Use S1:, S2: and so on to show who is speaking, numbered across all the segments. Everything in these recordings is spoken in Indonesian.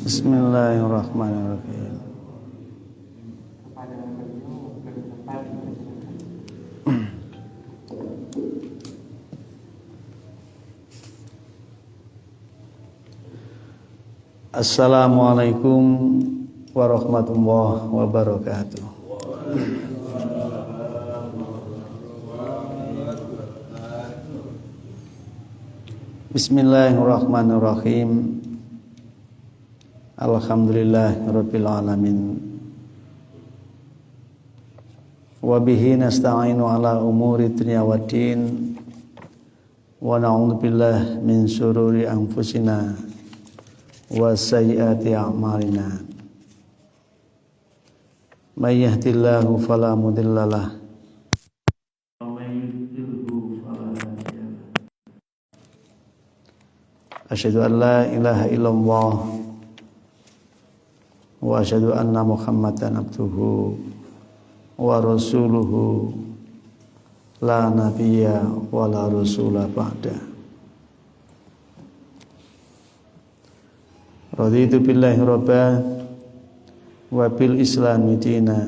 S1: Bismillahirrahmanirrahim. Assalamualaikum warahmatullahi wabarakatuh. Bismillahirrahmanirrahim. Alhamdulillahirabbil alamin. Wa bihi nasta'inu ala umuri dunya waddin. Wa na'udzubillahi min syururi anfusina wa sayyiati a'malina. May yahdihillahu fala mudhillalah wa may yudlilhu fala hadiyalah. Asyhadu an la ilaha illallah wa asyhadu anna Muhammadan abduhu wa rasuluhu la nabiyya wa la rasula ba'da. Raditu billahi rabba wa bil islami dina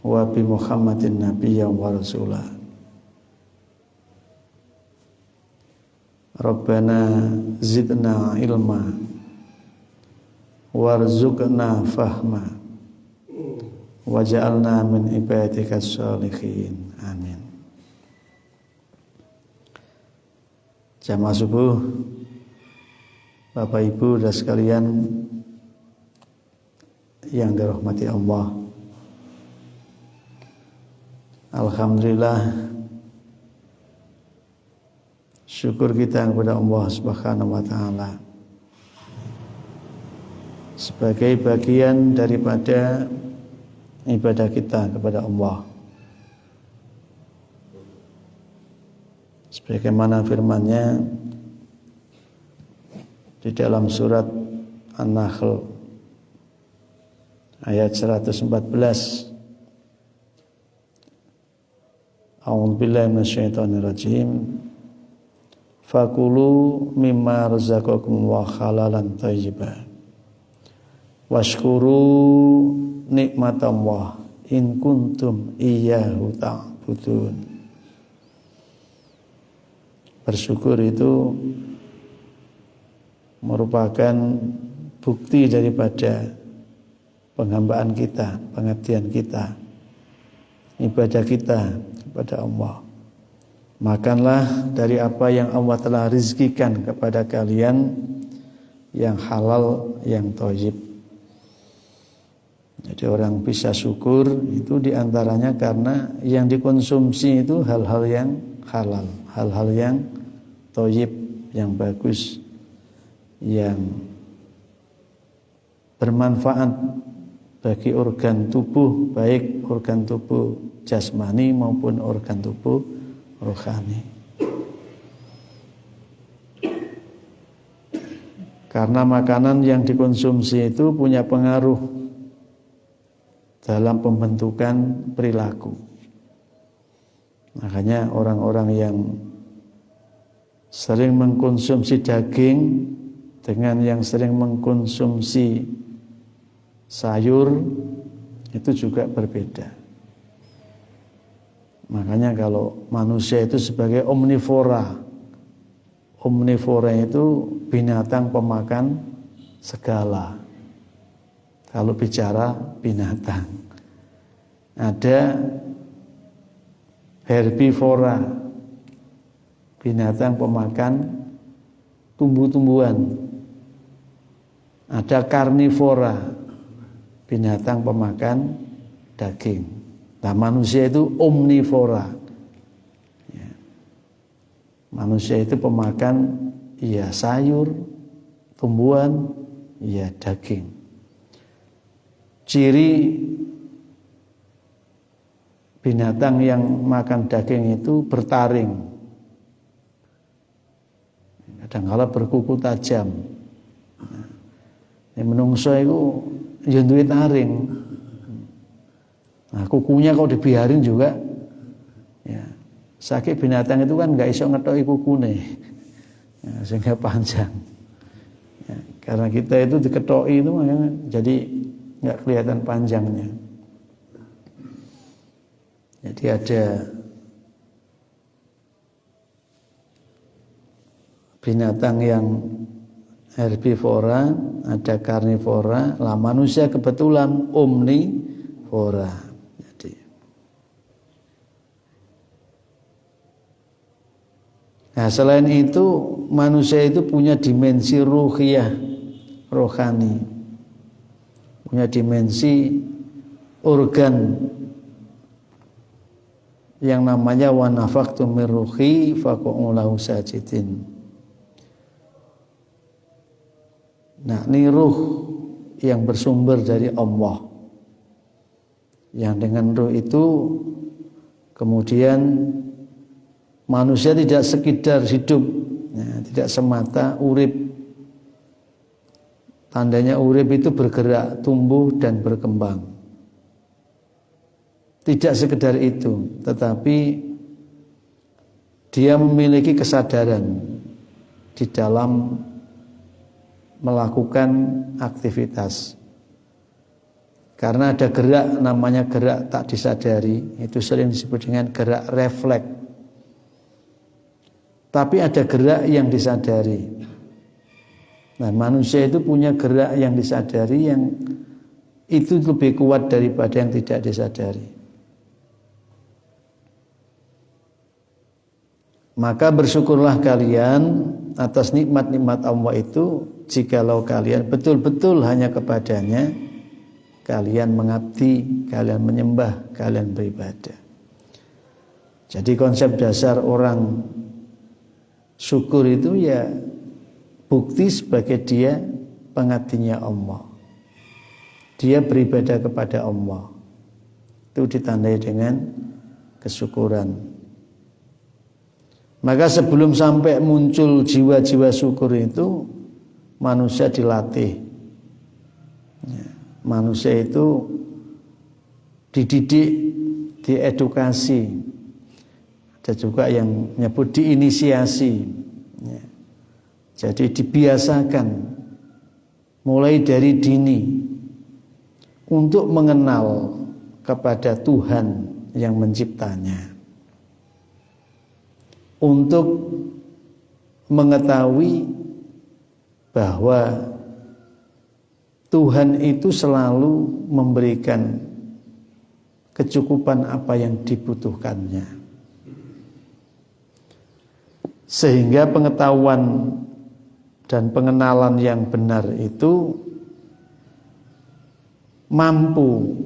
S1: wa bi Muhammadin nabiyya wa rasula. Rabbana zidna ilma warzuqna fahma waj'alna min ibadikas sholihin. Amin. Jamaah subuh, Bapak Ibu dan sekalian yang dirahmati Allah. Alhamdulillah, syukur kita kepada Allah Subhanahu wa taala sebagai bagian daripada ibadah kita kepada Allah. Sebagaimana firman-Nya di dalam surat An-Nahl ayat 114. A'udzubillahi minasyaitonir rajim. Fakulu mimma razaqakum wa halalan thayyiban. Washkuru nikmatallah in kuntum iyyahu ta'budun. Bersyukur itu merupakan bukti daripada penghambaan kita, pengabdian kita, ibadah kita kepada Allah. Makanlah dari apa yang Allah telah rizkikan kepada kalian, yang halal, yang thayyib. Jadi orang bisa syukur itu diantaranya karena yang dikonsumsi itu hal-hal yang halal, hal-hal yang thayyib, yang bagus, yang bermanfaat bagi organ tubuh, baik organ tubuh jasmani maupun organ tubuh rohani. Karena makanan yang dikonsumsi itu punya pengaruh dalam pembentukan perilaku. Makanya orang-orang yang sering mengkonsumsi daging dengan yang sering mengkonsumsi sayur itu juga berbeda. Makanya kalau manusia itu sebagai omnivora, omnivora itu binatang pemakan segala. Kalau bicara binatang, ada herbivora, binatang pemakan tumbuh-tumbuhan. Ada karnivora, binatang pemakan daging. Nah, manusia itu omnivora. Ya. Manusia itu pemakan ya sayur, tumbuhan, ya daging. Ciri binatang yang makan daging itu bertaring. Kadang-kala berkuku tajam. Yang menungso itu ya duwe taring. Nah, kukunya kalau dibiarin juga ya, sakit binatang itu kan enggak iso ngetoki kukune. Ya, sehingga panjang. Ya, Karena kita itu diketoki itu makanya jadi nggak kelihatan panjangnya. Jadi ada binatang yang herbivora, ada karnivora, lah manusia kebetulan omnivora. Jadi nah, selain itu manusia itu punya dimensi ruhiyah, rohani, punya dimensi organ yang namanya wa nafaqtu min ruhi faqa'u lahu sajidin. Nah, ini ruh yang bersumber dari Allah. Yang dengan ruh itu kemudian manusia tidak sekedar hidup, ya, tidak semata urip. Tandanya urip itu bergerak, tumbuh dan berkembang. Tidak sekedar itu, tetapi dia memiliki kesadaran di dalam melakukan aktivitas. Karena ada gerak, namanya gerak tak disadari, itu sering disebut dengan gerak refleks. Tapi ada gerak yang disadari. Nah, manusia itu punya gerak yang disadari yang itu lebih kuat daripada yang tidak disadari. Maka bersyukurlah kalian atas nikmat-nikmat Allah itu, jikalau kalian betul-betul hanya kepadanya kalian mengabdi, kalian menyembah, kalian beribadah. Jadi konsep dasar orang syukur itu ya bukti sebagai dia pengabdinya Allah. Dia beribadah kepada Allah. Itu ditandai dengan kesyukuran. Maka sebelum sampai muncul jiwa-jiwa syukur itu, manusia dilatih. Manusia itu dididik, diedukasi. Ada juga yang menyebut diinisiasi. Jadi dibiasakan mulai dari dini untuk mengenal kepada Tuhan yang menciptanya. Untuk mengetahui bahwa Tuhan itu selalu memberikan kecukupan apa yang dibutuhkannya. Sehingga pengetahuan dan pengenalan yang benar itu mampu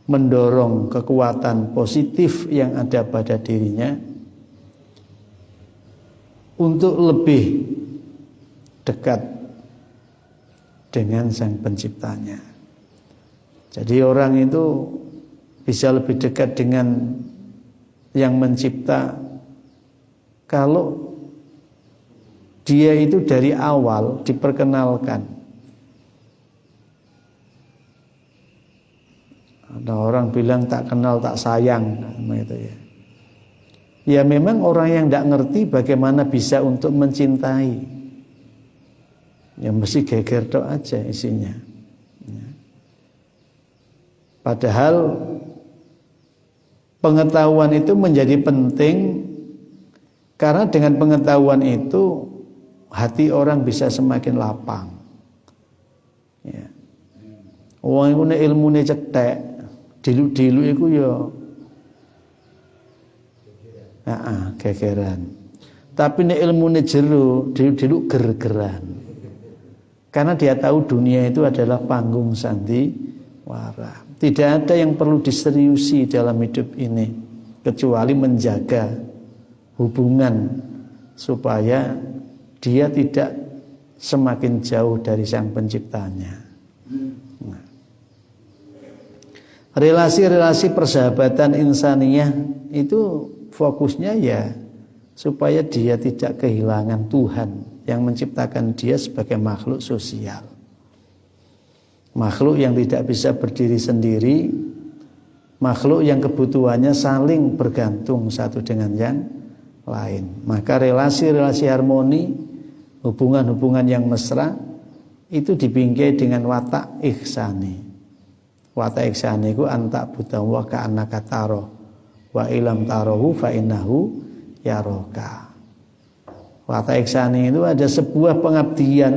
S1: mendorong kekuatan positif yang ada pada dirinya untuk lebih dekat dengan Sang Penciptanya. Jadi orang itu bisa lebih dekat dengan yang mencipta kalau dia itu dari awal diperkenalkan. Ada orang bilang tak kenal tak sayang, gitu ya. Ya memang orang yang tidak ngerti bagaimana bisa untuk mencintai. Ya mesti geger tok aja isinya. Ya. Padahal pengetahuan itu menjadi penting karena dengan pengetahuan itu hati orang bisa semakin lapang. Ya. Wong iku nek ilmune cetek, diluk-diluk iku ya gegeran. Tapi nek ilmune jero, diluk-diluk ger-geran. Karena dia tahu dunia itu adalah panggung sandiwara. Tidak ada yang perlu diseriusi dalam hidup ini kecuali menjaga hubungan supaya dia tidak semakin jauh dari Sang Penciptanya. Nah. Relasi-relasi persahabatan insaniyah itu fokusnya ya supaya dia tidak kehilangan Tuhan yang menciptakan dia sebagai makhluk sosial. Makhluk yang tidak bisa berdiri sendiri, makhluk yang kebutuhannya saling bergantung satu dengan yang lain. Maka relasi-relasi harmoni, hubungan-hubungan yang mesra itu dibingkai dengan watak ihsani. Watak ihsani ku antak buta wa ka'annaka taro wa ilam tarohu fa innahu yaroka. Watak ihsani itu ada sebuah pengabdian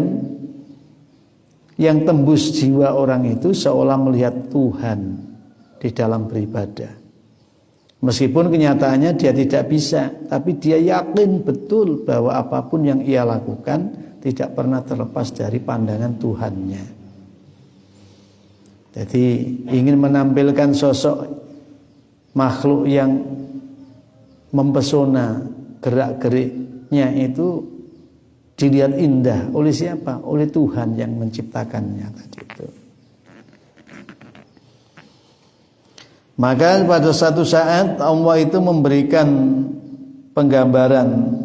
S1: yang tembus jiwa orang itu seolah melihat Tuhan di dalam beribadah. Meskipun kenyataannya dia tidak bisa, tapi dia yakin betul bahwa apapun yang ia lakukan tidak pernah terlepas dari pandangan Tuhannya. Jadi ingin menampilkan sosok makhluk yang mempesona, gerak-geriknya itu dilihat indah oleh siapa? Oleh Tuhan yang menciptakannya tadi itu. Maka pada satu saat Allah itu memberikan penggambaran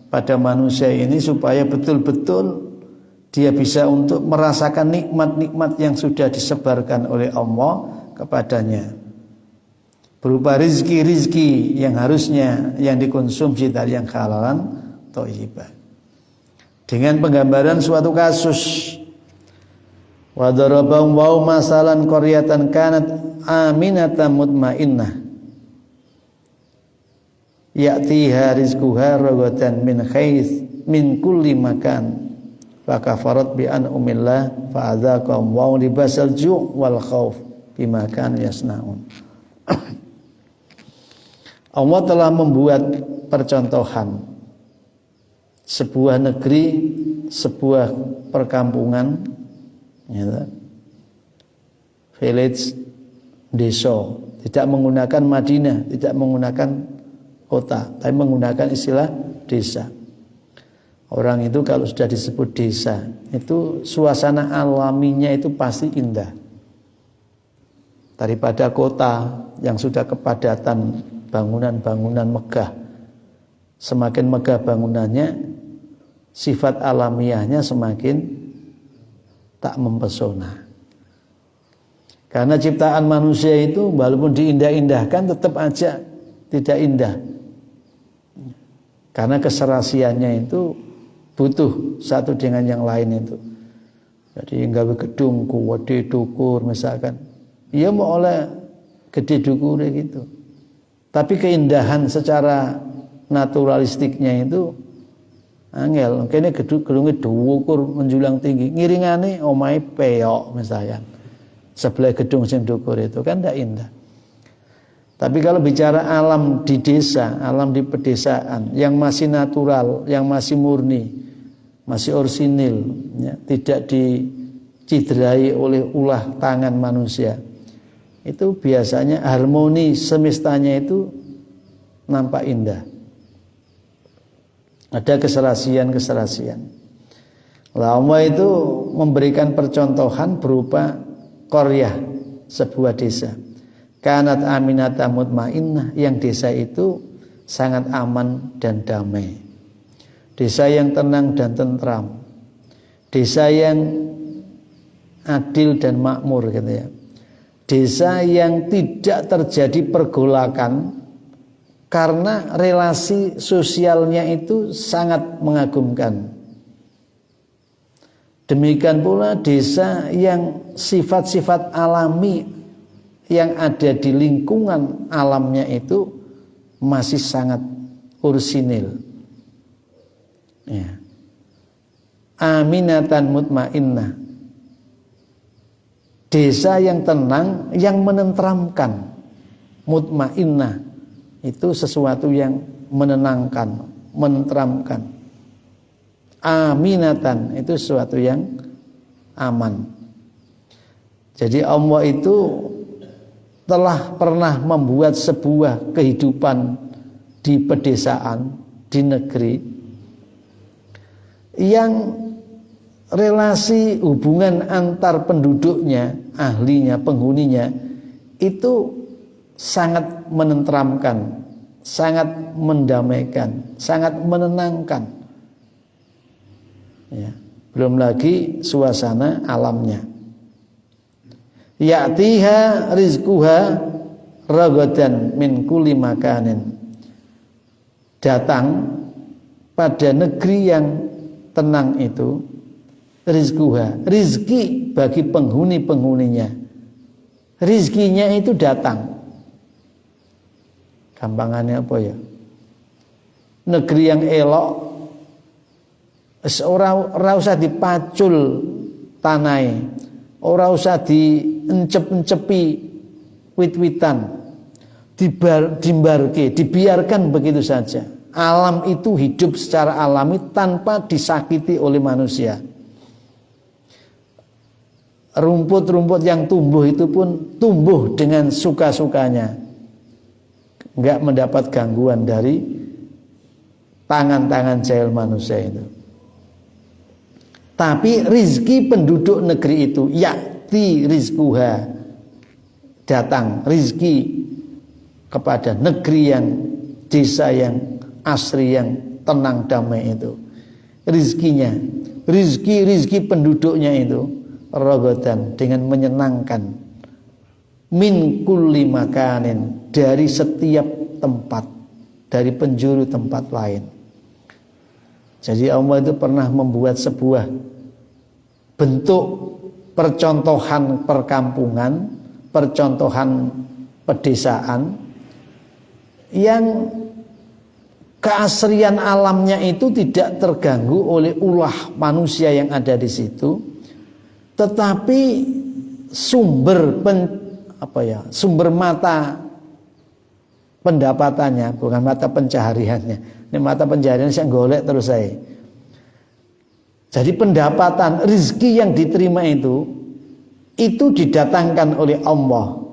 S1: pada manusia ini supaya betul-betul dia bisa untuk merasakan nikmat-nikmat yang sudah disebarkan oleh Allah kepadanya. Berupa rizki-rizki yang harusnya yang dikonsumsi dari yang halalan thayyibah. Dengan penggambaran suatu kasus. Wa darabahum wa masalan qaryatan kanat aminatan mutmainnah ya'tiha rizquha ragadan min kulli makan fa kafarat bi an'amillah fa adzaqahum wa libasal ju' wal khauf bima kanu yasnaun. Allah telah membuat percontohan sebuah negeri, sebuah perkampungan, ya, village, desa, tidak menggunakan Madinah, tidak menggunakan kota, tapi menggunakan istilah desa. Orang itu kalau sudah disebut desa, itu suasana alaminya itu pasti indah. Daripada kota yang sudah kepadatan bangunan-bangunan megah. Semakin megah bangunannya, sifat alamiahnya semakin tak mempesona. Karena ciptaan manusia itu walaupun diindah-indahkan tetap aja tidak indah. Karena keserasiannya itu butuh satu dengan yang lain itu. Jadi nggawe gedung kuwede dukur misalkan. Iya mau oleh gede dukur gitu. Tapi keindahan secara naturalistiknya itu angel. Kene gedungnya dukur menjulang tinggi. Ngiringane omahe peyok misalkan. Sebelah gedung sing dukur itu kan tidak indah. Tapi kalau bicara alam di desa, alam di pedesaan yang masih natural, yang masih murni, masih orsinil, ya, tidak dicidrai oleh ulah tangan manusia, itu biasanya harmoni semestanya itu nampak indah. Ada keserasian-keserasian. Allah itu memberikan percontohan berupa qaryah, sebuah desa. Kanat aminata mutmainnah, yang desa itu sangat aman dan damai. Desa yang tenang dan tentram. Desa yang adil dan makmur gitu ya. Desa yang tidak terjadi pergolakan karena relasi sosialnya itu sangat mengagumkan. Demikian pula desa yang sifat-sifat alami yang ada di lingkungan alamnya itu masih sangat ursinil. Ya. Aminatan mutmainnah. Desa yang tenang, yang menenteramkan. Mutmainnah itu sesuatu yang menenangkan, menenteramkan. Aminatan itu sesuatu yang aman. Jadi Allah itu telah pernah membuat sebuah kehidupan di pedesaan, di negeri, yang relasi hubungan antar penduduknya, ahlinya, penghuninya, itu sangat menenteramkan, sangat mendamaikan, sangat menenangkan. Ya, belum lagi suasana alamnya. Ya'tiha rizquha ragadan min kulli makanin. Datang pada negeri yang tenang itu rizquha, rizki bagi penghuni-penghuninya. Rizkinya itu datang. Gampangannya apa ya? Negeri yang elok ora usah dipacul tanai, ora usah diencep-encepi wit-witan, dimbarke, dibiarkan begitu saja. Alam itu hidup secara alami tanpa disakiti oleh manusia. Rumput-rumput yang tumbuh itu pun tumbuh dengan suka-sukanya, enggak mendapat gangguan dari tangan-tangan jahil manusia itu. Tapi rizki penduduk negeri itu, yakti rizquha, datang rizki kepada negeri yang, desa yang asri, yang tenang damai itu. Rizkinya, rizki penduduknya itu rogodan, dengan menyenangkan, min kulli makanin, dari setiap tempat, dari penjuru tempat lain. Jadi Allah itu pernah membuat sebuah bentuk percontohan perkampungan, percontohan pedesaan yang keasrian alamnya itu tidak terganggu oleh ulah manusia yang ada di situ, tetapi sumber mata pendapatannya, bukan mata pencahariannya. Ini mata pencaharian saya golek terus saya. Jadi pendapatan rezeki yang diterima itu didatangkan oleh Allah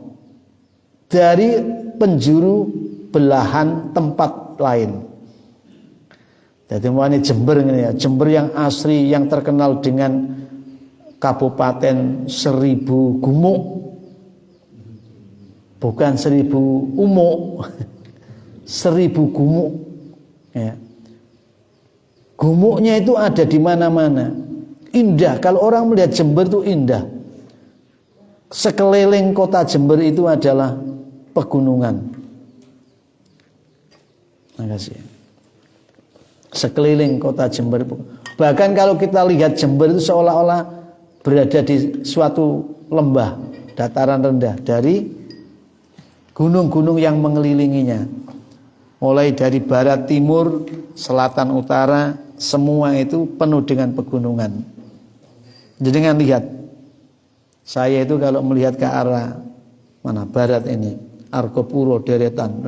S1: dari penjuru belahan tempat lain. Jadi ini Jember ini ya, Jember yang asri, yang terkenal dengan Kabupaten 1000 gumuk, bukan 1000 umuk, 1000 gumuk. Ya. Gumuknya itu ada di mana-mana. Indah. Kalau orang melihat Jember itu indah. Sekeliling kota Jember itu adalah pegunungan. Makasih. Sekeliling kota Jember. Bahkan kalau kita lihat Jember itu seolah-olah berada di suatu lembah, dataran rendah, dari gunung-gunung yang mengelilinginya. Mulai dari barat, timur, selatan, utara, semua itu penuh dengan pegunungan. Jadi dengan lihat, saya itu kalau melihat ke arah mana barat ini, Argopuro deretan,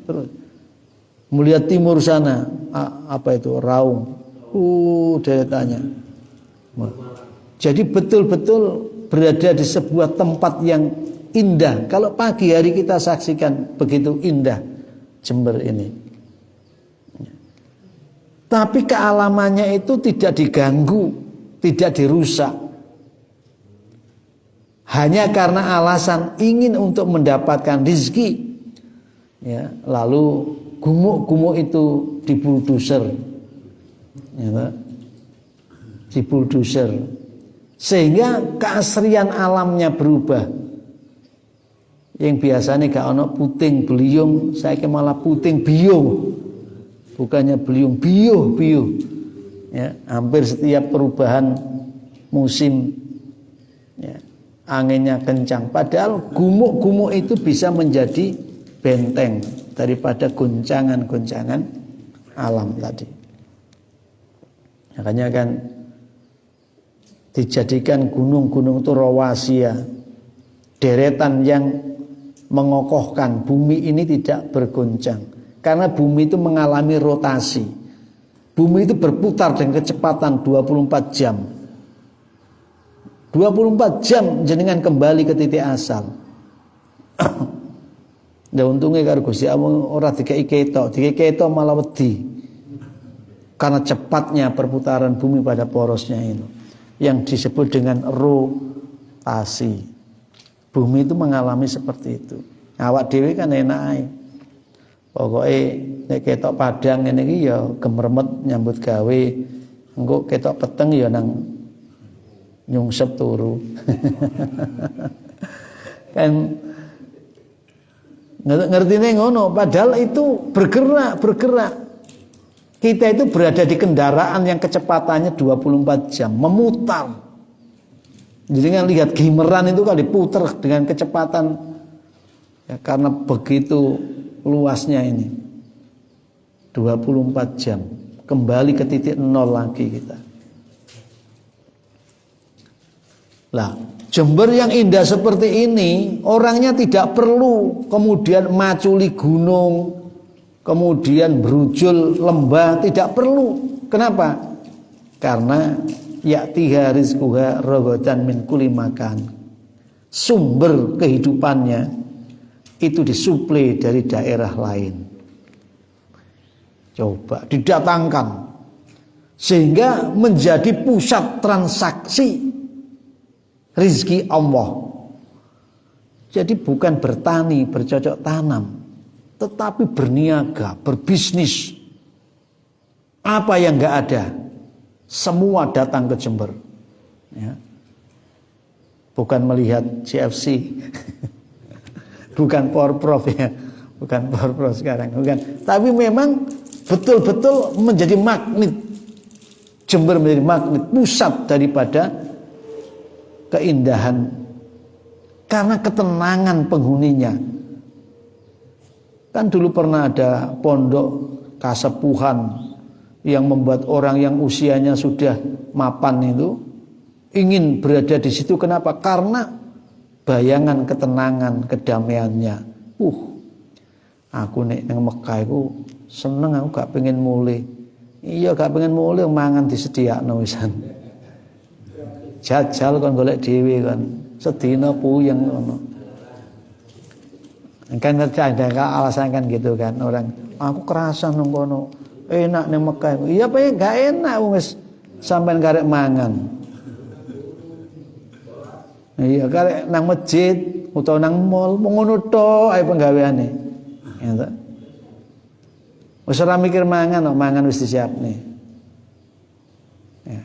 S1: terus melihat timur sana, apa itu, Raung, deretannya. Jadi betul-betul berada di sebuah tempat yang indah. Kalau pagi hari kita saksikan begitu indah Jember ini. Tapi kealamannya itu tidak diganggu, tidak dirusak. Hanya karena alasan ingin untuk mendapatkan rezeki. Ya, lalu gumuk-gumuk itu dibuldoser. Ya, dibuldoser. Sehingga keasrian alamnya berubah. Yang biasanya gak ono puting beliung, saya malah puting biung. Bukannya beliung, biuh. Ya, hampir setiap perubahan musim, ya, anginnya kencang. Padahal gumuk-gumuk itu bisa menjadi benteng daripada goncangan-goncangan alam tadi. Makanya kan dijadikan gunung-gunung itu rawasia, deretan yang mengokohkan bumi ini tidak bergoncang, karena bumi itu mengalami rotasi. Bumi itu berputar dengan kecepatan 24 jam. 24 jam jenengan kembali ke titik asal. Ya untungnya karo Gusti Allah ora dikei ketok malah wedi. Karena cepatnya perputaran bumi pada porosnya itu, yang disebut dengan rotasi. Bumi itu mengalami seperti itu. Awak dhewe kan enak ae. Pokoke nek ketok padang ngene iki ya gemremet nyambut gawe. Engko ketok peteng ya nang nyungsep turu. Kan ngertine ngono, padahal itu bergerak. Kita itu berada di kendaraan yang kecepatannya 24 jam, memutar. Jadi kan lihat gimeran itu kalau diputar dengan kecepatan, ya, karena begitu luasnya ini 24 jam, kembali ke titik nol lagi kita. Lah, Jember yang indah seperti ini, orangnya tidak perlu kemudian maculi gunung, kemudian berujul lembah, tidak perlu. Kenapa? Karena ya'tiha rizquha ragadan min kulli makan. Sumber kehidupannya itu disuplai dari daerah lain. Coba didatangkan sehingga menjadi pusat transaksi rizki Allah. Jadi bukan bertani, bercocok tanam, tetapi berniaga, berbisnis. Apa yang enggak ada, semua datang ke Jember. Ya. Bukan melihat CFC, bukan Porprov ya, bukan Porprov sekarang, bukan. Tapi memang betul-betul menjadi magnet. Jember menjadi magnet, pusat daripada keindahan karena ketenangan penghuninya. Kan dulu pernah ada pondok kasepuhan yang membuat orang yang usianya sudah mapan itu ingin berada di situ. Kenapa? Karena bayangan ketenangan, kedamaiannya. Aku nek nang Mekah iku seneng, aku gak pengen mulih. Iya gak pengen mulih mangan disediakno wisan. Jajal kon golek dhewe kon. Sedina puyeng ngono. Kan ada alasan kan gitu kan orang. Aku kerasan nang kono. Enak nang Mekah. Iya apa ya gak enak wis sampean karek mangan. Iya karek nang masjid utawa nang mall ngono tok ae penggaweane. Ya. Wis ora mikir mangan, mangan wis disiapne. Ya.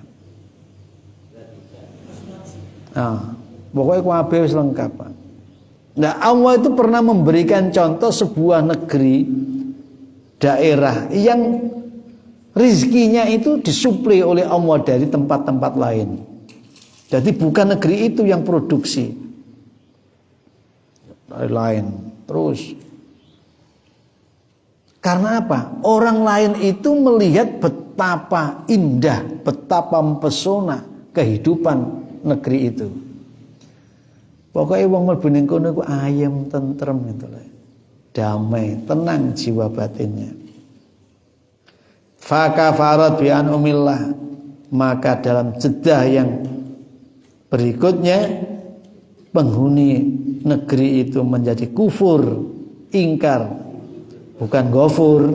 S1: Pokoknya kabeh wis lengkap. Nah, Allah itu pernah memberikan contoh sebuah negeri, daerah yang rizkinya itu disuplai oleh Allah dari tempat-tempat lain. Jadi bukan negeri itu yang produksi, dari lain. Terus karena apa? Orang lain itu melihat betapa indah, betapa mempesona kehidupan negeri itu. Pokoknya wong mlebu ning kono iku ayem, tentrem gitu lah. Damai, tenang jiwa batinnya. Fakafarat bi an umillah, maka dalam jeda yang berikutnya penghuni negeri itu menjadi kufur, ingkar. Bukan gofur,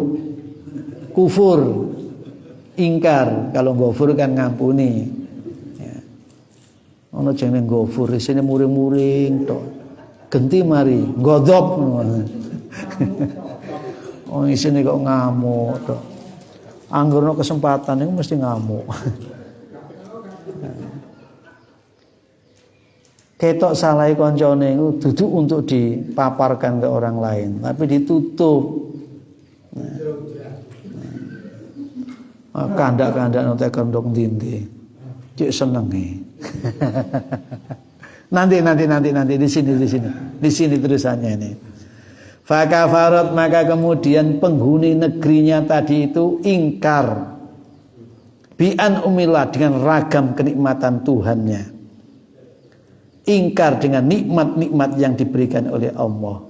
S1: kufur, ingkar. Kalau gofur kan ngampuni. Ono jeneng gofur isine muring-muring tok. Genti mari godhop. Oh isine kok ngamuk tok. Anggerno kesempatan iku mesti ngamuk. Ketok salahe kancane iku dudu untuk dipaparkan ke orang lain, tapi ditutup. Kandak-kandak nonton kondok dindi. Cek seneng nanti di sini terusannya ini. Fakafarat, maka kemudian penghuni negerinya tadi itu ingkar bi'an umillah, dengan ragam kenikmatan Tuhannya, ingkar dengan nikmat-nikmat yang diberikan oleh Allah.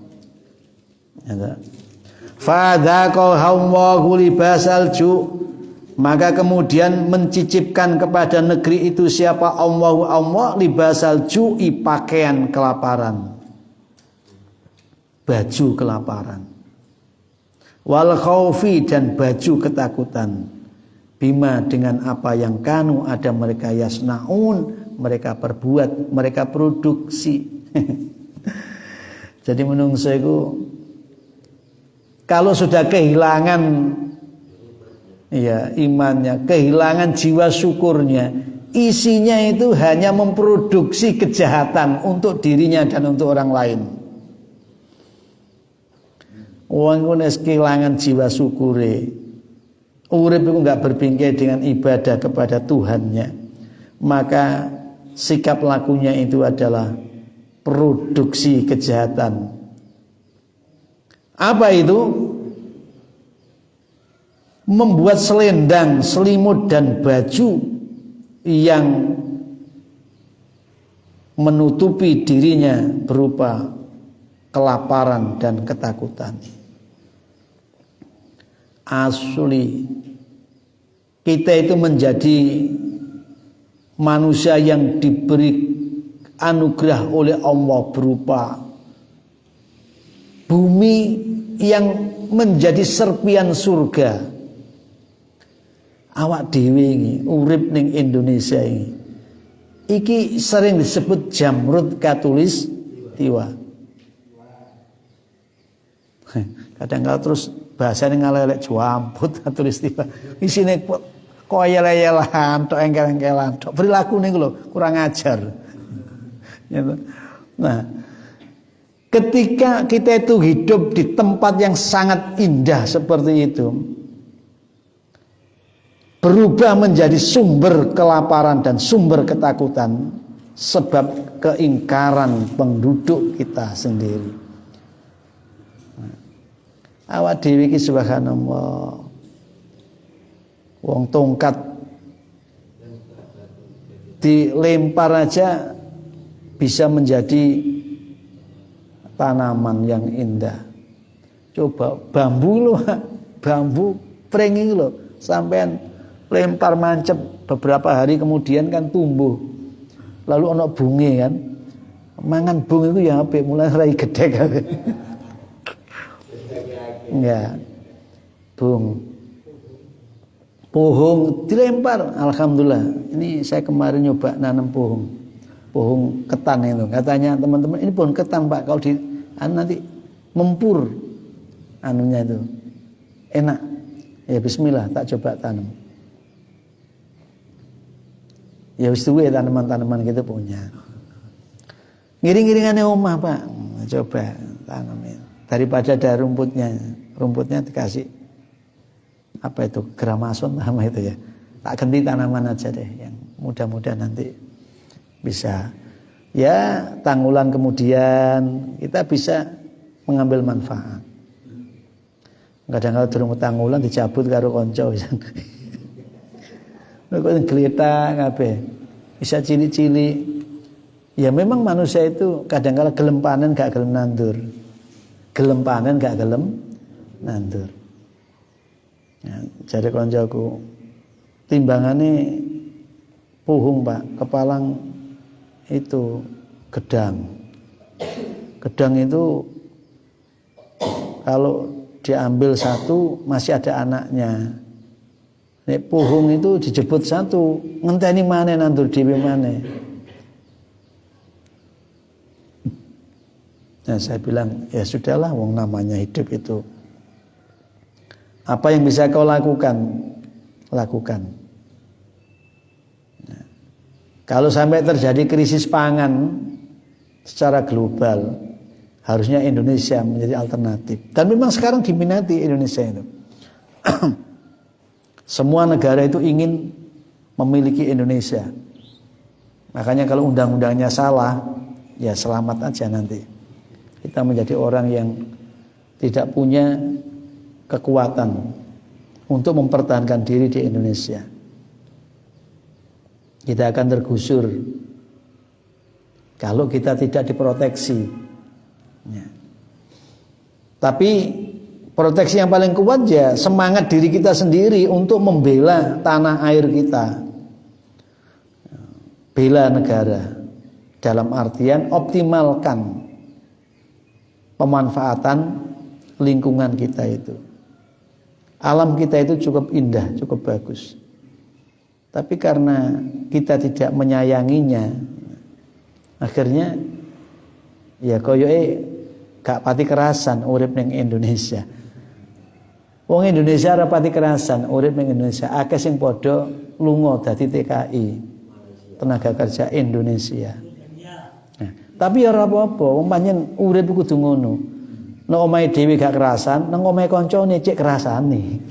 S1: Fadzaqahu libasal ju', maka kemudian mencicipkan kepada negeri itu siapa? Allah libasal ju'i, pakaian kelaparan, baju kelaparan, wal khaufi, dan baju ketakutan, bima, dengan apa yang kanu ada mereka yasnaun, mereka perbuat, mereka produksi. Jadi menungso itu kalau sudah kehilangan imannya, kehilangan jiwa syukurnya, isinya itu hanya memproduksi kejahatan untuk dirinya dan untuk orang lain. Wong ku nek kehilangan jiwa syukure, urip itu enggak berbingkai dengan ibadah kepada Tuhannya, maka sikap lakunya itu adalah produksi kejahatan. Apa itu? Membuat selendang, selimut dan baju yang menutupi dirinya berupa kelaparan dan ketakutan. Asli kita itu menjadi manusia yang diberi anugerah oleh Allah berupa bumi yang menjadi serpian surga. Awak dhewe iki urip ning Indonesia iki sering disebut jamrut katulis tiwa. Kadang-kadang terus bahasanya ngalelek juambut katulis tiwa. Isine koyel-yelan tok engkel-engkelan tok perilaku niku lho kurang ajar. Nah, ketika kita itu hidup di tempat yang sangat indah seperti itu, berubah menjadi sumber kelaparan dan sumber ketakutan sebab keingkaran penduduk kita sendiri. Awak dhewe iki subhanallah, wong tongkat dilempar aja bisa menjadi tanaman yang indah. Coba bambu loh, bambu pring loh, sampean lempar mancep beberapa hari kemudian kan tumbuh. Lalu ana bunge kan. Mangan bung itu ya apik, mulai rai gedhe kabeh. Ya. Bung. Pohon dilempar, alhamdulillah. Ini saya kemarin nyoba nanam pohon. Pohon ketan itu. Katanya teman-teman, ini pohon ketan Pak, kalau di nanti mempur anunya itu. Enak. Ya bismillah, tak coba tanam. Ya wis duwe tanaman-tanaman gitu punya. Ngiring-ngiringane omah, Pak. Coba tanamin. Daripada ada rumputnya dikasih apa itu gramason nama itu ya. Tak ganti tanaman aja deh yang mudah-mudahan nanti bisa ya tanggulan kemudian kita bisa mengambil manfaat. Kadang-kadang durung tanggulan dicabut karo kanca wis. Kok geletak kabeh. Bisa cilik-cilik. Ya memang manusia itu kadang-kala gelem panen gak gelem nandur. Gelem panen gak gelem nandur. Ya, jare koncoku timbangane puhung Pak, kepalang itu gedang. Gedang itu kalau diambil satu masih ada anaknya. Nek puhung itu dijebut satu, ngenteni maneh nandur dhewe maneh. Nah, saya bilang, ya sudahlah, wong namanya hidup itu. Apa yang bisa kau lakukan? Lakukan. Nah, kalau sampai terjadi krisis pangan secara global, harusnya Indonesia menjadi alternatif. Dan memang sekarang diminati Indonesia itu. Semua negara itu ingin memiliki Indonesia. Makanya kalau undang-undangnya salah, ya selamat aja nanti. Kita menjadi orang yang tidak punya kekuatan untuk mempertahankan diri di Indonesia. Kita akan tergusur kalau kita tidak diproteksi. Ya. Tapi proteksi yang paling kuat ya semangat diri kita sendiri untuk membela tanah air kita. Bela negara. Dalam artian optimalkan pemanfaatan lingkungan kita itu. Alam kita itu cukup indah, cukup bagus. Tapi karena kita tidak menyayanginya, akhirnya ya koyoke gak pati kerasan urip ning Indonesia. Wong Indonesia ora pati kerasan urip ning Indonesia, akeh sing padha lunga dadi TKI, tenaga kerja Indonesia. Nah, tapi ya ora apa-apa, wong pancen urip kudu ngono. Nek omahe dhewe gak kerasan, nang omahe kancane cek kerasane.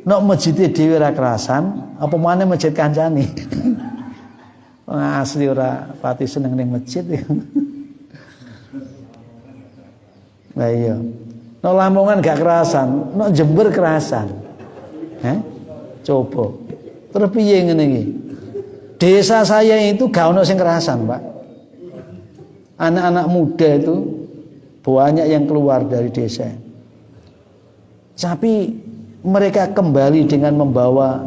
S1: Nek masjid dhewe ora kerasan, apa maneh masjid kancane. Wong asli ora pati seneng ning masjid. Lah iya. Nek Lamongan gak kerasan, nek Jember kerasan. Coba. Terus piye ngene iki? Desa saya itu gak ono sing kerasan, Pak. Anak-anak muda itu banyak yang keluar dari desa. Tapi mereka kembali dengan membawa,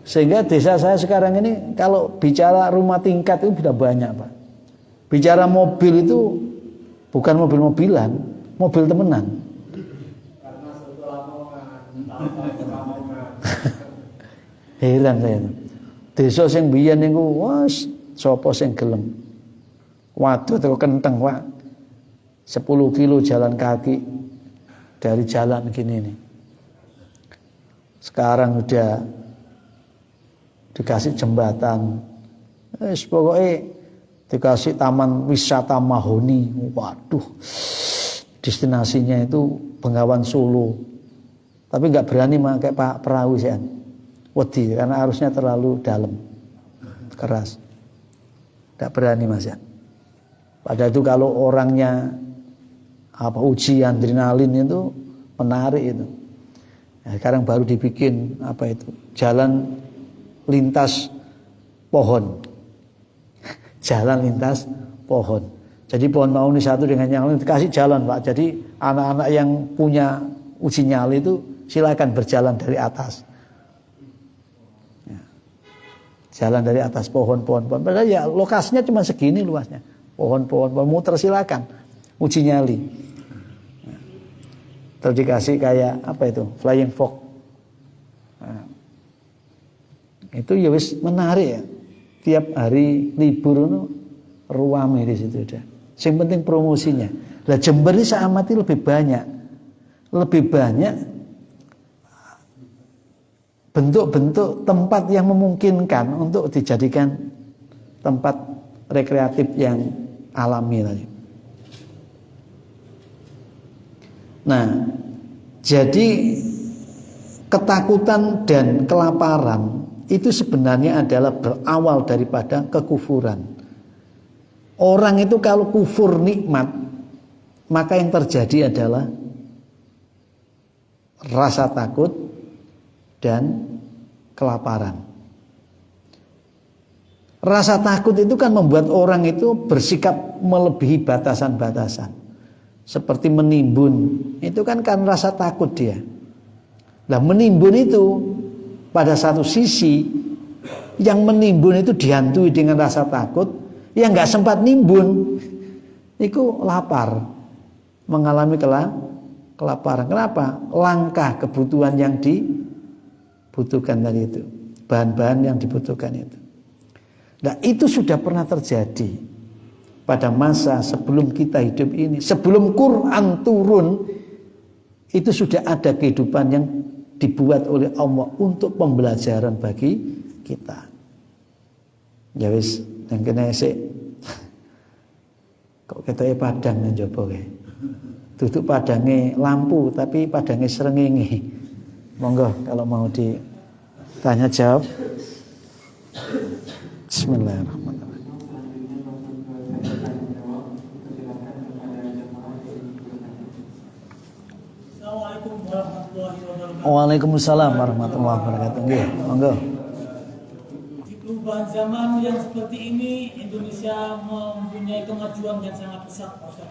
S1: sehingga desa saya sekarang ini kalau bicara rumah tingkat itu sudah banyak, Pak. Bicara mobil itu bukan mobil-mobilan, mobil temenan. Heran saya. Desa sing biyen niku wis sapa sing gelem. Waduh terus kenteng, Pak. 10 kilo jalan kaki dari jalan gini nih. Sekarang udah dikasih jembatan. Pokoknya dikasih taman wisata Mahoni. Waduh. Destinasinya itu Bengawan Solo. Tapi nggak berani pakai perahu sih. Wedi karena arusnya terlalu dalam. Keras. Nggak berani Mas ya. Padahal itu kalau orangnya uji adrenalin itu menarik itu. Nah, sekarang baru dibikin jalan lintas pohon. Jalan lintas pohon. Jadi pohon Mahoni satu dengan yang lain dikasih jalan, Pak. Jadi anak-anak yang punya uji nyali itu silakan berjalan dari atas. Ya. Jalan dari atas pohon-pohon. Padahal ya lokasinya cuma segini luasnya. Pohon-pohon muter silakan. Uji nyali. Terus dikasih kayak flying fox. Nah, itu ya wis menarik ya. Tiap hari libur itu ruame di situ udah. Yang penting promosinya. Lah Jember ini saya amati lebih banyak bentuk-bentuk tempat yang memungkinkan untuk dijadikan tempat rekreatif yang alami tadi. Nah, jadi ketakutan dan kelaparan itu sebenarnya adalah berawal daripada kekufuran. Orang itu kalau kufur nikmat, maka yang terjadi adalah rasa takut dan kelaparan. Rasa takut itu kan membuat orang itu bersikap melebihi batasan-batasan. Seperti menimbun, itu kan rasa takut dia. Nah menimbun itu pada satu sisi yang menimbun itu dihantui dengan rasa takut, yang nggak sempat nimbun itu lapar, mengalami kelaparan. Kenapa? Langkah kebutuhan yang dibutuhkan tadi itu, bahan-bahan yang dibutuhkan itu. Nah itu sudah pernah terjadi pada masa sebelum kita hidup ini, sebelum Quran turun, itu sudah ada kehidupan yang dibuat oleh Allah untuk pembelajaran bagi kita. Ya wis, yang kena sik. Kok ketoke padang nang njaba kae. Duduk padangnya lampu, tapi padangnya srengenge. Monggo kalau mau ditanya jawab. Bismillahirrahmanirrahim. Waalaikumsalam warahmatullahi wabarakatuh. Nggih, monggo.
S2: Di perubahan zaman yang seperti ini, Indonesia mempunyai kemajuan yang sangat pesat, Ustaz.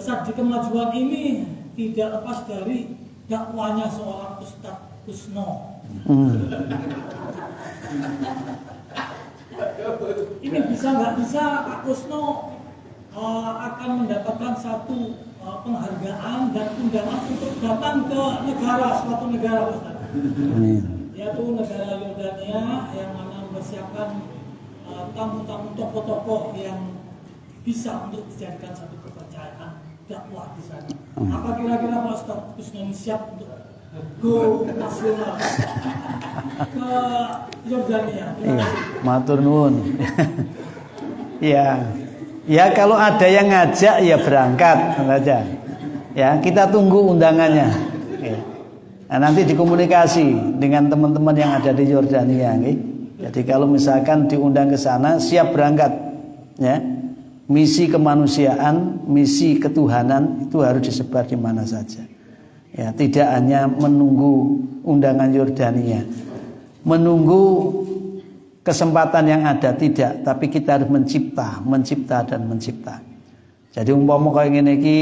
S2: Pesat di kemajuan ini tidak lepas dari dakwanya seorang Ustaz Kusno. Ini bisa nggak bisa Pak Kusno akan mendapatkan satu penghargaan dan undangan untuk datang ke suatu negara, Ustaz. Yaitu negara Yordania yang mana mempersiapkan tamu-tamu tokoh-tokoh yang bisa untuk dijadikan satu kepercayaan dakwah di sana. Apa kira-kira Pak Ustaz Kusno siap untuk go nasional ke Yordania?
S1: Matur nuwun. Ya. Ya kalau ada yang ngajak ya berangkat saja. Ya, kita tunggu undangannya. Ya. Nah, nanti dikomunikasi dengan teman-teman yang ada di Yordania. Ya. Jadi kalau misalkan diundang ke sana, siap berangkat. Ya. Misi kemanusiaan, misi ketuhanan itu harus disebar di mana saja. Ya, tidak hanya menunggu undangan Yordania, menunggu kesempatan yang ada, tidak, tapi kita harus mencipta dan mencipta. Jadi umpama kaya ngene iki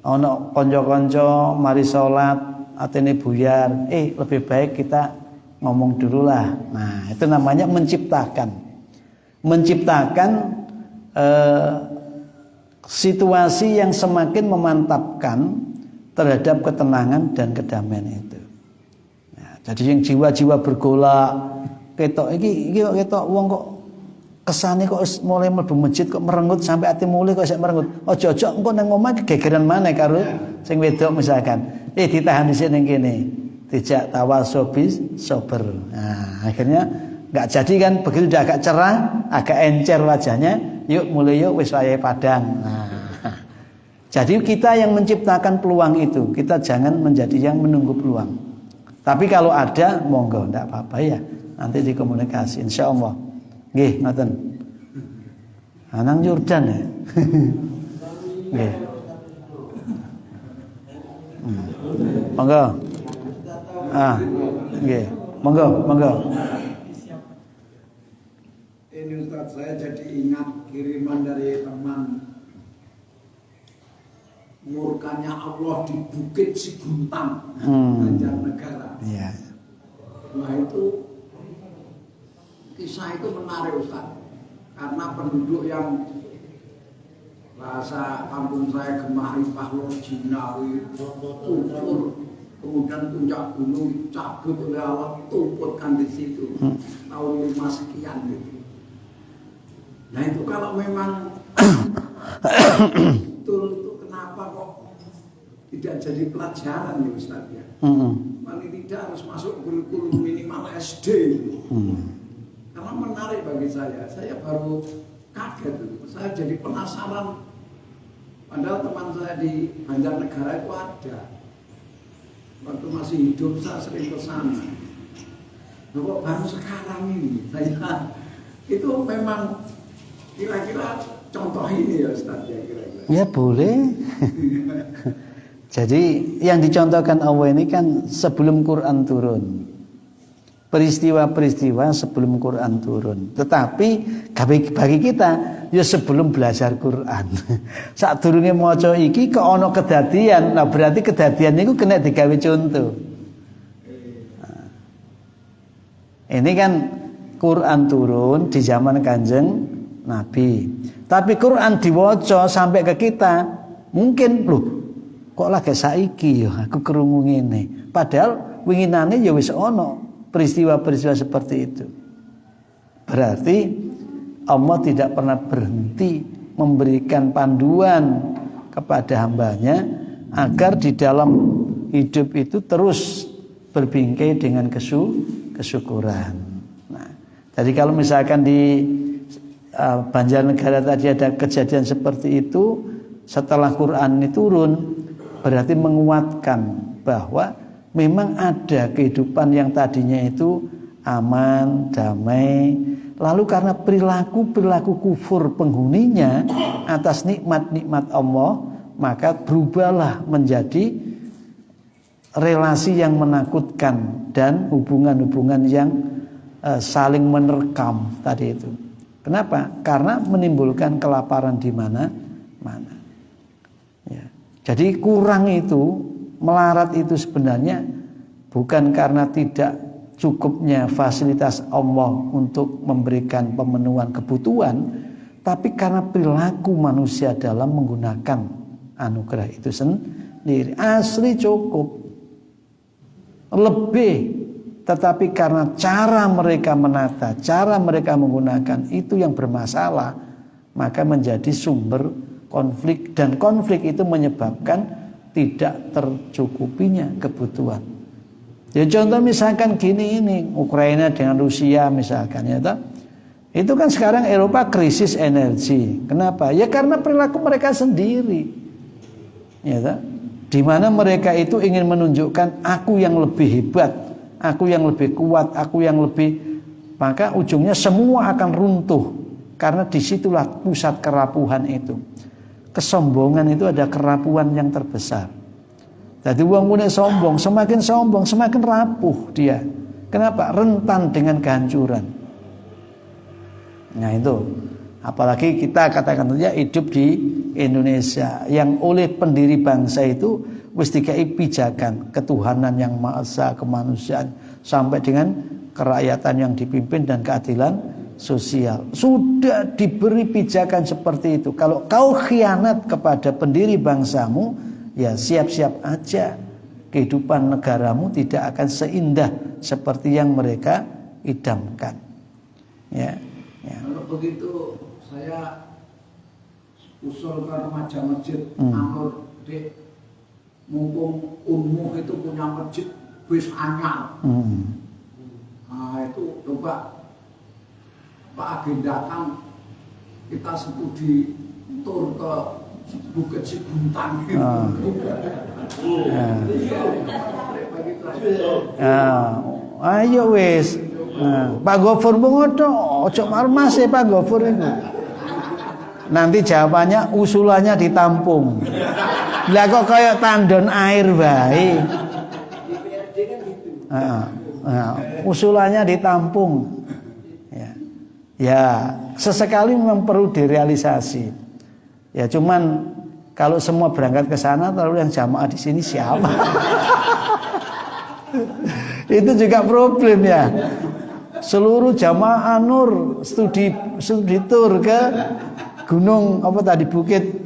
S1: ana kanca-kanca mari salat atene buyar, lebih baik kita ngomong dulu lah. Nah, itu namanya menciptakan situasi yang semakin memantapkan terhadap ketenangan dan kedamaian itu. Nah, jadi yang jiwa-jiwa bergolak, ketok iki ketok wong kok kesane kok mulai mlebu masjid kok merengut sampai ati mulih kok sik merengut. Aja-aja engko nang omah gegeran maneh karo sing wedok misalkan. Ditahan dhisik ning kene. Dijak tawasobis sober. Nah, akhirnya enggak jadi kan, begitu udah agak cerah, agak encer wajahnya, yuk mulai yuk wis wayahe padang. Nah, jadi kita yang menciptakan peluang itu, kita jangan menjadi yang menunggu peluang. Tapi kalau ada, monggo, enggak apa-apa ya. Nanti dikomunikasi, insya Allah. Nggih, ngoten. Nang Yordan ya. Nggih. Monggo. Nggih. Monggo.
S3: Ini Ustaz, saya jadi ingat kiriman dari teman. Murkanya Allah di Bukit Siguntang, Banjarnegara.
S1: Iya.
S3: Nah itu kisah itu menarik Ustaz, karena penduduk yang bahasa kampung saya Gemari, Pahlon, Jinawi, Tumpur, kemudian puncak gunung cabut oleh Allah, tumputkan di situ tahun 5 sekian gitu. Nah itu kalau memang betul itu kenapa kok tidak jadi pelajaran ya Ustaz ya? Paling tidak harus masuk kurikulum minimal SD. Karena menarik bagi saya baru kaget itu. Saya jadi penasaran. Padahal teman saya di Banjarnegara itu ada. Waktu masih hidup saya sering ke sana. Nah, kok baru sekarang ini saya itu memang kira-kira contoh ini ya Ustaz ya kira-kira.
S1: Ya boleh. Jadi yang dicontohkan Allah ini kan sebelum Quran turun. Peristiwa-peristiwa sebelum Quran turun. Tetapi bagi kita ya sebelum belajar Quran. Saat turunnya maca iki kok ana kedadian. Nah berarti kedadian niku kena digawe contoh. Nah, ini kan Quran turun di zaman Kanjeng Nabi. Tapi Quran diwaca sampai ke kita, mungkin loh kok lagi saiki ya aku krungu ngene. Padahal winginane ya wis ana peristiwa-peristiwa seperti itu. Berarti Allah tidak pernah berhenti memberikan panduan kepada hambanya agar di dalam hidup itu terus berbingkai dengan kesyukuran. Nah, jadi kalau misalkan di Banjarnegara tadi ada kejadian seperti itu, setelah Quran ini turun, berarti menguatkan bahwa memang ada kehidupan yang tadinya itu aman, damai. Lalu karena perilaku kufur penghuninya atas nikmat-nikmat Allah, maka berubahlah menjadi relasi yang menakutkan dan hubungan-hubungan yang saling menerkam tadi itu. Kenapa? Karena menimbulkan kelaparan di mana-mana. Ya. Jadi kurang itu, melarat itu sebenarnya bukan karena tidak cukupnya fasilitas Allah untuk memberikan pemenuhan kebutuhan, tapi karena perilaku manusia dalam menggunakan anugerah itu sendiri. Asli cukup, lebih, tetapi karena cara mereka menata, cara mereka menggunakan itu yang bermasalah, maka menjadi sumber konflik, dan konflik itu menyebabkan tidak tercukupinya kebutuhan. Ya contoh misalkan gini ini, Ukraina dengan Rusia misalkan ya toh. Itu kan sekarang Eropa krisis energi. Kenapa? Ya karena perilaku mereka sendiri. Ya, di mana mereka itu ingin menunjukkan aku yang lebih hebat, aku yang lebih kuat, aku yang lebih, maka ujungnya semua akan runtuh karena disitulah pusat kerapuhan itu. Kesombongan itu ada kerapuhan yang terbesar. Jadi wong mulai sombong, semakin rapuh dia. Kenapa? Rentan dengan kehancuran. Nah itu, apalagi kita katakan saja hidup di Indonesia yang oleh pendiri bangsa itu wis dikai pijakan ketuhanan yang maha esa, kemanusiaan sampai dengan kerakyatan yang dipimpin dan keadilan sosial. Sudah diberi pijakan seperti itu. Kalau kau khianat kepada pendiri bangsamu, ya siap-siap aja kehidupan negaramu tidak akan seindah seperti yang mereka idamkan. Ya.
S3: Kalau begitu saya usul ke remaja masjid Anur, Dek, mumpung Unmuh itu punya masjid bis anyar. Nah itu coba Pak agendakan kita studi tur ke Bukit Siguntang gitu.
S1: Ayo wis. Pak Gofur bungoto, ojo marmas ya Pak Gofur itu. Nanti jawabannya usulannya ditampung. Lah kok kayak tandon air bae. Usulannya ditampung. Ya, sesekali memang perlu direalisasi. Ya cuman kalau semua berangkat ke sana lalu yang jamaah di sini siapa? Itu juga problem ya. Seluruh jamaah Nur studi tur ke gunung apa tadi Bukit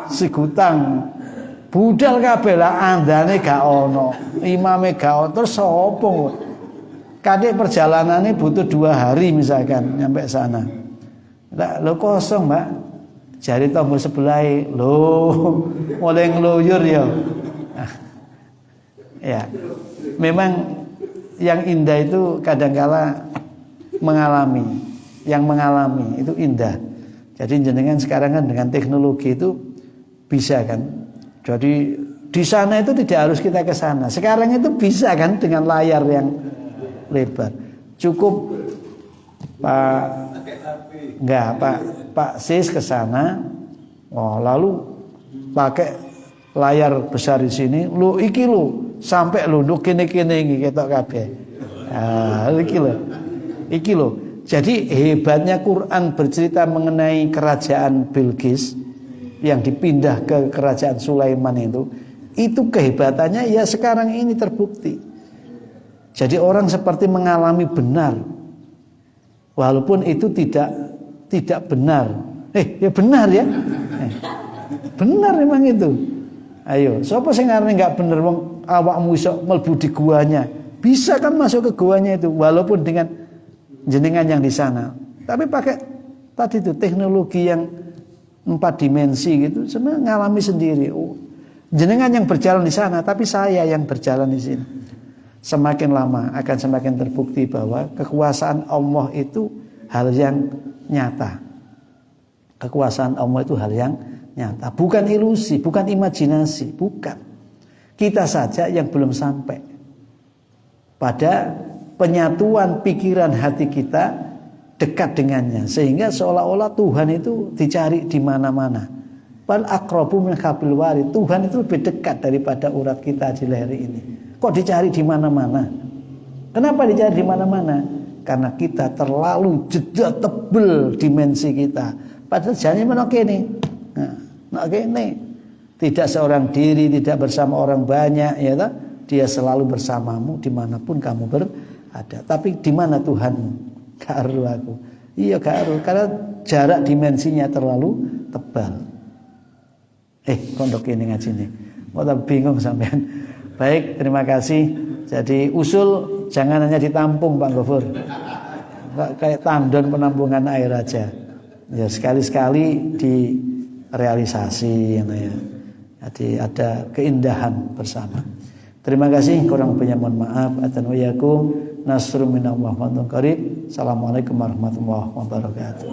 S1: Sigutang. Budal kabeh lah andane gak ono, imame gak ono, terus sapa? Kadek perjalanannya butuh 2 hari misalkan nyampe sana. Lah lo kosong, Mbak. Jari tombol sebelah lo mulai ngeluyur ya. Ya. Memang yang indah itu kadangkala mengalami. Yang mengalami itu indah. Jadi jenengan sekarang kan dengan teknologi itu bisa kan. Jadi di sana itu tidak harus kita ke sana. Sekarang itu bisa kan dengan layar yang lebar. Cukup Pak Sis ke sana. Oh, lalu pakai layar besar di sini. Lu iki lu sampai lu kene-kene iki ketok kabeh. Iki lo. Jadi hebatnya Quran bercerita mengenai kerajaan Bilqis yang dipindah ke kerajaan Sulaiman itu kehebatannya ya sekarang ini terbukti. Jadi orang seperti mengalami benar, walaupun itu tidak benar. Ya benar ya, benar memang itu. Ayo, siapa sing ngarane nggak bener wong awakmu iso mlebu di guanya, bisa kan masuk ke guanya itu, walaupun dengan jenengan yang di sana. Tapi pakai tadi itu teknologi yang 4 dimensi gitu, sebenarnya ngalami sendiri. Jenengan yang berjalan di sana, tapi saya yang berjalan di sini. Semakin lama akan semakin terbukti bahwa kekuasaan Allah itu hal yang nyata. Kekuasaan Allah itu hal yang nyata, bukan ilusi, bukan imajinasi, bukan. Kita saja yang belum sampai pada penyatuan pikiran hati kita dekat dengannya, sehingga seolah-olah Tuhan itu dicari di mana-mana. Bal aqrabu min hablil warid. Tuhan itu lebih dekat daripada urat kita di leher ini. Kok dicari di mana-mana? Kenapa dicari di mana-mana? Karena kita terlalu jeda tebel dimensi kita. Padahal jane menok kene. Nah, kene. Tidak seorang diri, tidak bersama orang banyak, ya toh? Dia selalu bersamamu dimanapun kamu berada. Tapi di mana Tuhanmu? Karu aku. Iya karu, karena jarak dimensinya terlalu tebal. Kondok ini ngaji nih. Mau bingung sampean. Baik, terima kasih. Jadi usul jangan hanya ditampung Pak Gofur. Kayak tandon penampungan air aja. Ya sekali-sekali direalisasi ya. Jadi ada keindahan bersama. Terima kasih, kurang lebihnya mohon maaf. Atanayakum nasrum minallah wa qarib. Assalamualaikum warahmatullahi wabarakatuh.